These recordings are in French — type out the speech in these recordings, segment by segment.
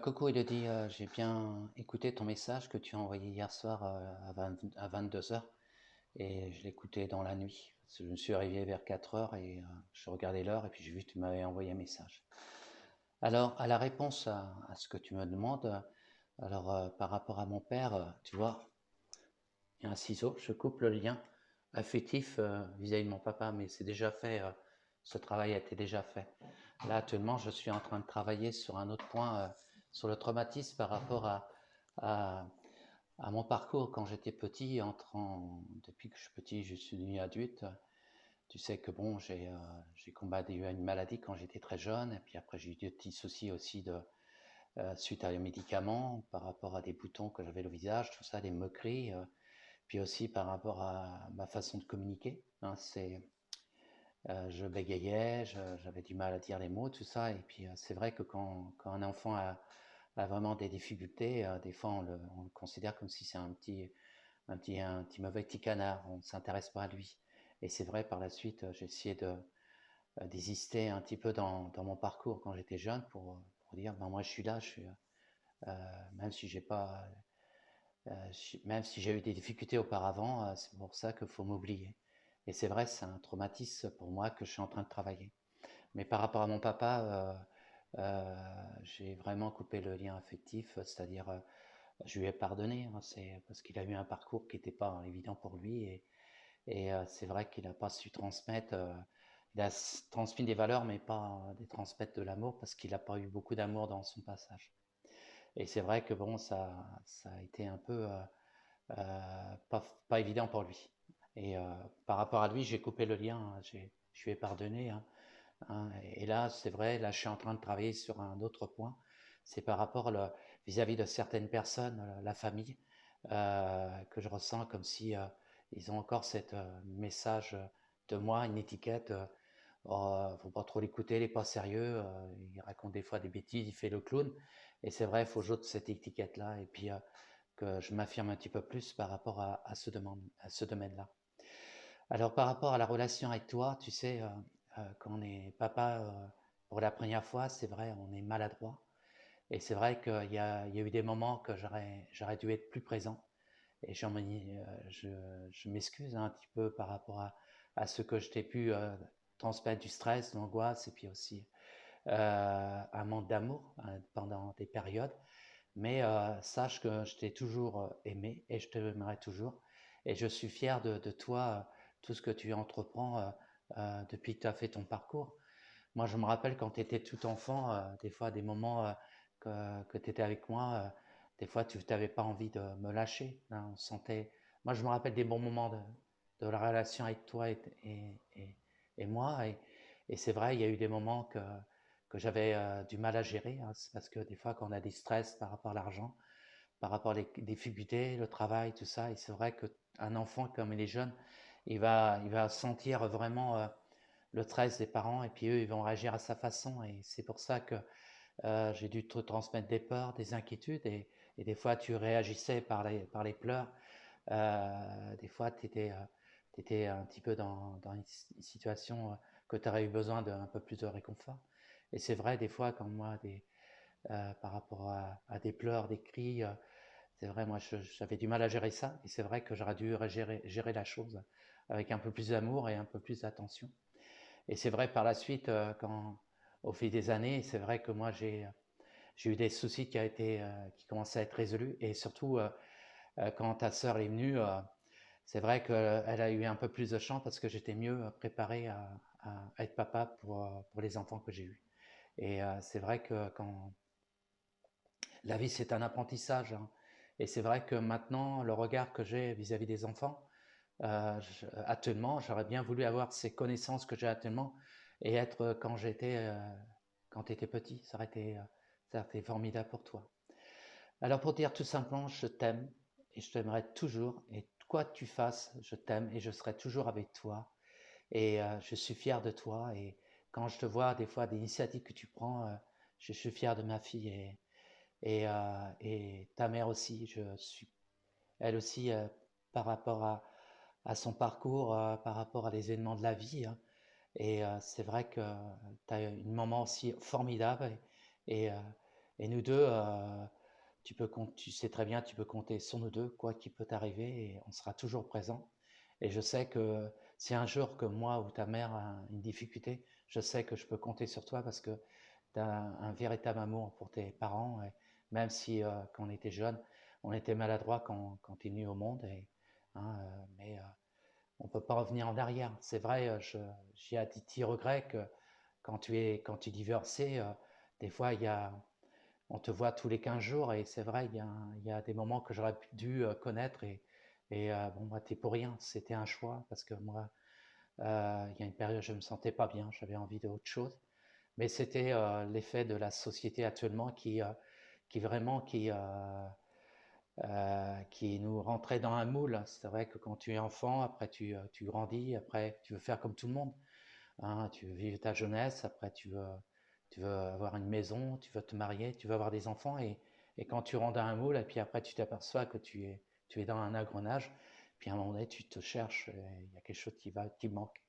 Coucou Elodie, j'ai bien écouté ton message que tu as envoyé hier soir à 22 heures et je l'ai écouté dans la nuit. Parce que je me suis réveillé vers 4 heures et je regardais l'heure et puis j'ai vu que tu m'avais envoyé un message. Alors, à la réponse à ce que tu me demandes, par rapport à mon père, tu vois, il y a un ciseau, je coupe le lien affectif vis-à-vis de mon papa, mais c'est déjà fait, ce travail a été déjà fait. Là, actuellement, je suis en train de travailler sur un autre point, sur le traumatisme par rapport à, à mon parcours quand j'étais petit, depuis que je suis petit, je suis devenu adulte. Tu sais que bon, j'ai combattu une maladie quand j'étais très jeune, et puis après j'ai eu des petits soucis aussi suite à les médicaments, par rapport à des boutons que j'avais au visage, tout ça, des moqueries, puis aussi par rapport à ma façon de communiquer. Hein, je bégayais, j'avais du mal à dire les mots, tout ça. Et puis c'est vrai que quand un enfant a vraiment des difficultés, des fois on le considère comme si c'est un petit mauvais petit canard, on ne s'intéresse pas à lui. Et c'est vrai, par la suite, j'ai essayé d'exister un petit peu dans mon parcours quand j'étais jeune pour dire, ben moi je suis là, même si j'ai pas, même si j'ai eu des difficultés auparavant, c'est pour ça qu'il faut m'oublier. Et c'est vrai, c'est un traumatisme pour moi que je suis en train de travailler. Mais par rapport à mon papa, j'ai vraiment coupé le lien affectif, c'est-à-dire je lui ai pardonné, hein, c'est parce qu'il a eu un parcours qui n'était pas évident pour lui et c'est vrai qu'il n'a pas su transmettre, il a transmis des valeurs mais pas des transmettre de l'amour parce qu'il n'a pas eu beaucoup d'amour dans son passage. Et c'est vrai que bon, ça a été un peu pas évident pour lui. Et par rapport à lui, j'ai coupé le lien, hein, je lui ai pardonné, hein. Hein. Et là, c'est vrai, là, je suis en train de travailler sur un autre point. C'est par rapport vis-à-vis de certaines personnes, la famille, que je ressens comme si ils ont encore cette message de moi, une étiquette. Oh, faut pas trop l'écouter, il est pas sérieux. Il raconte des fois des bêtises, il fait le clown. Et c'est vrai, il faut jouer cette étiquette-là. Et puis que je m'affirme un petit peu plus par rapport à ce domaine-là. Alors par rapport à la relation avec toi, tu sais, quand on est papa pour la première fois, c'est vrai, on est maladroit. Et c'est vrai qu'il y a eu des moments que j'aurais dû être plus présent. Et je m'excuse un petit peu par rapport à ce que je t'ai pu transmettre du stress, de l'angoisse, et puis aussi un manque d'amour pendant des périodes. Mais sache que je t'ai toujours aimé et je t'aimerai toujours. Et je suis fier de toi, tout ce que tu entreprends depuis que tu as fait ton parcours. Moi, je me rappelle quand tu étais tout enfant, des fois, des moments que tu étais avec moi, des fois, tu n'avais pas envie de me lâcher. Hein, on sentait... Moi, je me rappelle des bons moments de la relation avec toi et moi. Et c'est vrai, il y a eu des moments que j'avais du mal à gérer. Hein. C'est parce que des fois, quand on a des stress par rapport à l'argent, par rapport à les difficultés, le travail, tout ça, et c'est vrai qu'un enfant, comme il est jeune, il va sentir vraiment le stress des parents et puis eux, ils vont réagir à sa façon. Et c'est pour ça que j'ai dû te transmettre des peurs, des inquiétudes et des fois, tu réagissais par les pleurs. Des fois, tu étais un petit peu dans une situation que tu aurais eu besoin d'un peu plus de réconfort. Et c'est vrai, des fois, quand moi, par rapport à des pleurs, des cris. C'est vrai, moi, j'avais du mal à gérer ça. Et c'est vrai que j'aurais dû gérer la chose avec un peu plus d'amour et un peu plus d'attention. Et c'est vrai, par la suite, au fil des années, c'est vrai que moi, j'ai eu des soucis qui commençaient à être résolus. Et surtout, quand ta sœur est venue, c'est vrai qu'elle a eu un peu plus de chance parce que j'étais mieux préparé à être papa pour les enfants que j'ai eus. Et c'est vrai que quand la vie, c'est un apprentissage, hein. Et c'est vrai que maintenant, le regard que j'ai vis-à-vis des enfants, actuellement, j'aurais bien voulu avoir ces connaissances que j'ai actuellement et être quand tu étais petit. Ça aurait été formidable pour toi. Alors pour dire tout simplement, je t'aime et je t'aimerai toujours. Et quoi que tu fasses, je t'aime et je serai toujours avec toi. Et je suis fier de toi. Et quand je te vois des fois des initiatives que tu prends, je suis fier de ma fille et ta mère aussi. Elle aussi, par rapport à son parcours, par rapport à les événements de la vie, hein. Et c'est vrai que tu as une maman aussi formidable et Et nous deux, tu sais très bien, tu peux compter sur nous deux, quoi qu'il peut t'arriver, et on sera toujours présent. Et je sais que si un jour que moi ou ta mère a une difficulté, je sais que je peux compter sur toi parce que tu as un véritable amour pour tes parents. Et même si quand on était jeune, on était maladroit quand tu es venu au monde. Mais on ne peut pas revenir en arrière. C'est vrai, j'ai un petit regret que quand tu es divorcé, des fois, on te voit tous les 15 jours et c'est vrai, il y a des moments que j'aurais dû connaître et bon, moi, t'es pour rien. C'était un choix parce que moi, il y a une période, je me sentais pas bien, j'avais envie d'autre chose. Mais c'était l'effet de la société actuellement qui vraiment qui nous rentrait dans un moule. C'est vrai que quand tu es enfant, après tu grandis, après tu veux faire comme tout le monde. Hein, tu veux vivre ta jeunesse, après tu veux avoir une maison, tu veux te marier, tu veux avoir des enfants et quand tu rentres dans un moule et puis après tu t'aperçois que tu es dans un engrenage, puis à un moment donné tu te cherches, il y a quelque chose qui manque.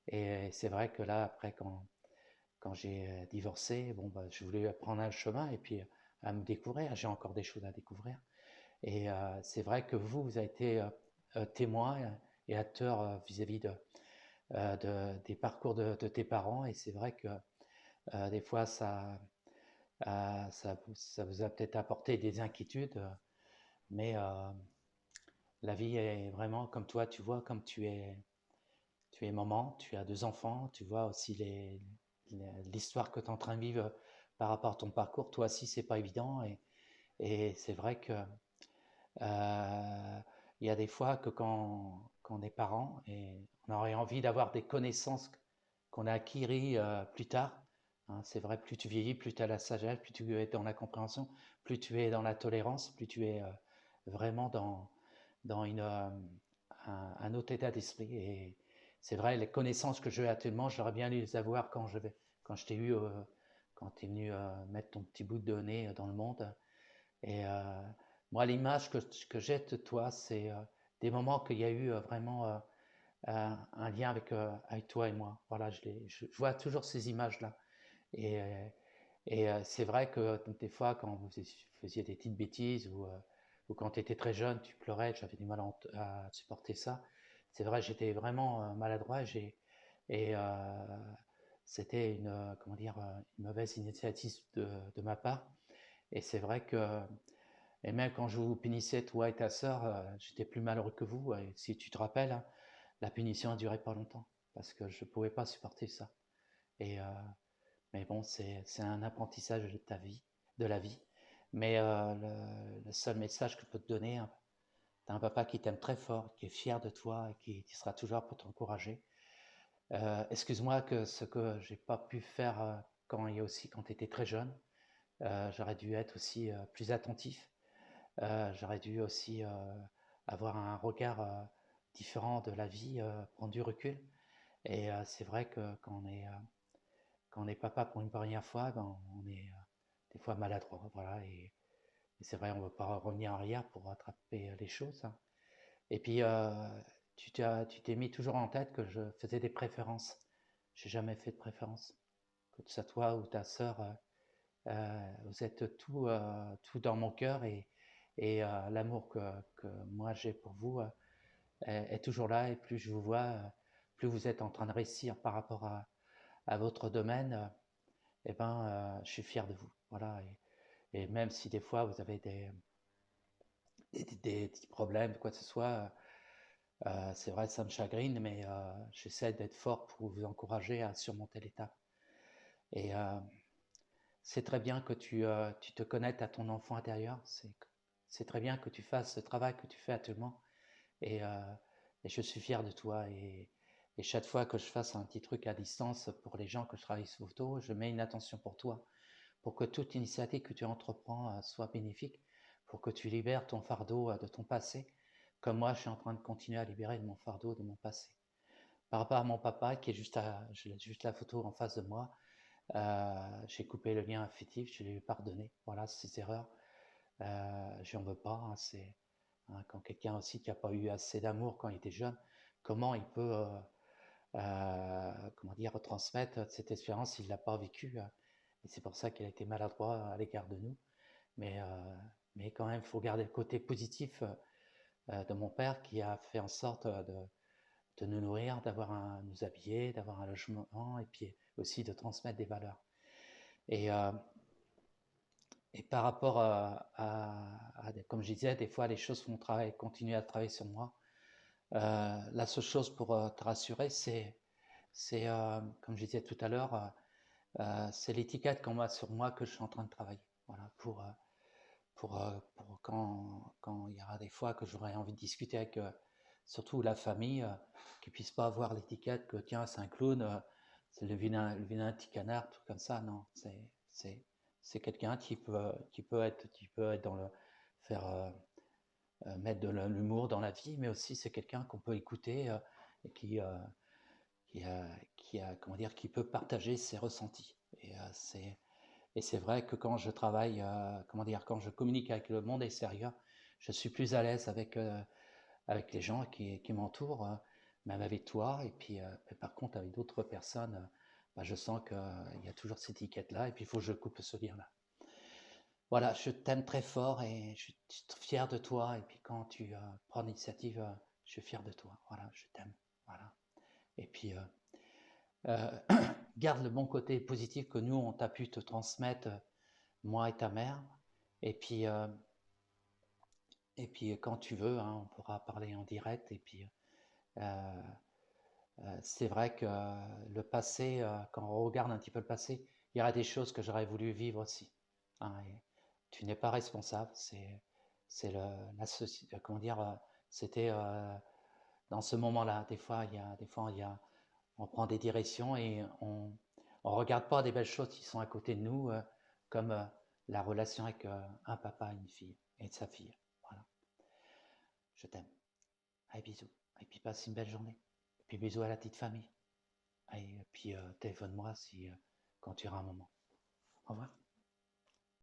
Et c'est vrai que là, après, quand j'ai divorcé, bon, bah, je voulais prendre un chemin et puis à me découvrir. J'ai encore des choses à découvrir. Et c'est vrai que vous avez été témoin et acteur vis-à-vis des parcours de tes parents. Et c'est vrai que des fois, ça vous a peut-être apporté des inquiétudes, mais la vie est vraiment comme toi, tu vois, comme tu es maman, tu as deux enfants, tu vois aussi l'histoire que tu es en train de vivre par rapport à ton parcours. Toi aussi, c'est pas évident. Et c'est vrai que il y a des fois que quand on est parent et on aurait envie d'avoir des connaissances qu'on a acquises plus tard. Hein, c'est vrai, plus tu vieillis, plus tu as la sagesse, plus tu es dans la compréhension, plus tu es dans la tolérance, plus tu es vraiment dans un autre état d'esprit. Et c'est vrai, les connaissances que j'ai actuellement, j'aurais bien les avoir quand je t'ai eu, quand tu es venu mettre ton petit bout de nez dans le monde. Et moi, l'image que j'ai de toi, c'est des moments qu'il y a eu vraiment un lien avec toi et moi. Voilà, je vois toujours ces images-là. Et, c'est vrai que des fois, quand vous faisiez des petites bêtises ou quand tu étais très jeune, tu pleurais, j'avais du mal à supporter ça. C'est vrai, j'étais vraiment maladroit et c'était comment dire, une mauvaise initiative de ma part. Et c'est vrai que et même quand je vous punissais, toi et ta sœur, j'étais plus malheureux que vous. Et si tu te rappelles, hein, la punition a duré pas longtemps parce que je ne pouvais pas supporter ça. Et, mais bon, c'est un apprentissage de ta vie, de la vie. Mais le seul message que je peux te donner, hein, tu as un papa qui t'aime très fort, qui est fier de toi et qui sera toujours pour t'encourager. Excuse-moi que ce que j'ai pas pu faire quand tu étais très jeune, j'aurais dû être aussi plus attentif. J'aurais dû aussi avoir un regard différent de la vie, prendre du recul. Et c'est vrai que quand on est papa pour une première fois, ben, on est des fois maladroit. Voilà, et c'est vrai, on ne veut pas revenir en arrière pour rattraper les choses. Hein. Et puis, tu t'es mis toujours en tête que je faisais des préférences. J'ai jamais fait de préférence. Que ce soit toi ou ta sœur, vous êtes tout dans mon cœur et l'amour que moi j'ai pour vous est toujours là. Et plus je vous vois, plus vous êtes en train de réussir par rapport à votre domaine, eh ben, je suis fier de vous. Voilà. Et même si des fois vous avez des petits problèmes, quoi que ce soit, c'est vrai, ça me chagrine, mais j'essaie d'être fort pour vous encourager à surmonter l'étape. Et c'est très bien que tu te connectes à ton enfant intérieur. C'est très bien que tu fasses ce travail que tu fais actuellement. Et, euh, et je suis fier de toi. Et chaque fois que je fasse un petit truc à distance pour les gens que je travaille sur photo, je mets une attention pour toi, pour que toute initiative que tu entreprends soit bénéfique, pour que tu libères ton fardeau de ton passé, comme moi je suis en train de continuer à libérer mon fardeau de mon passé. Par rapport à mon papa, qui est j'ai juste la photo en face de moi, j'ai coupé le lien affectif, je lui ai pardonné. Voilà, ses erreurs, je n'en veux pas. Hein, c'est quand quelqu'un aussi qui n'a pas eu assez d'amour quand il était jeune, comment il peut, comment dire, retransmettre cette expérience s'il ne l'a pas vécue. et c'est pour ça qu'il a été maladroit à l'égard de nous. Mais, mais quand même, il faut garder le côté positif de mon père qui a fait en sorte de nous nourrir, nous habiller, d'avoir un logement et puis aussi de transmettre des valeurs. Et, euh, et par rapport comme je disais, des fois les choses font continuer à travailler sur moi. La seule chose pour te rassurer, comme je disais tout à l'heure, c'est l'étiquette qu'on met sur moi que je suis en train de travailler. Voilà, pour quand il y aura des fois que j'aurai envie de discuter avec surtout la famille, qu'ils ne puissent pas avoir l'étiquette que tiens, c'est un clown, c'est le vilain petit canard, tout comme ça. Non, c'est quelqu'un qui peut être dans le faire mettre de l'humour dans la vie, mais aussi c'est quelqu'un qu'on peut écouter et qui, a, comment dire, qui peut partager ses ressentis. Et c'est vrai que quand je travaille, comment dire, quand je communique avec le monde extérieur, je suis plus à l'aise avec les gens qui m'entourent, même avec toi. Et puis, par contre, avec d'autres personnes, bah, je sens qu'il y a toujours cette étiquette-là. Et puis, il faut que je coupe ce lien-là. Voilà, je t'aime très fort et je suis fier de toi. Et puis, quand tu prends l'initiative, je suis fier de toi. Voilà, je t'aime. Voilà. Et puis, euh, garde le bon côté positif que nous, on t'a pu te transmettre, moi et ta mère. Et puis, euh, et puis quand tu veux, hein, on pourra parler en direct. Et puis, euh, c'est vrai que le passé, quand on regarde un petit peu le passé, il y aura des choses que j'aurais voulu vivre aussi. Hein, et tu n'es pas responsable. C'est la société. Comment dire C'était dans ce moment-là. On prend des directions et on regarde pas des belles choses qui sont à côté de nous, comme la relation avec un papa et une fille et sa fille. Voilà. Je t'aime. Allez, bisous. Et puis passe une belle journée. Et puis bisous à la petite famille. Et puis téléphone-moi si quand tu auras un moment. Au revoir.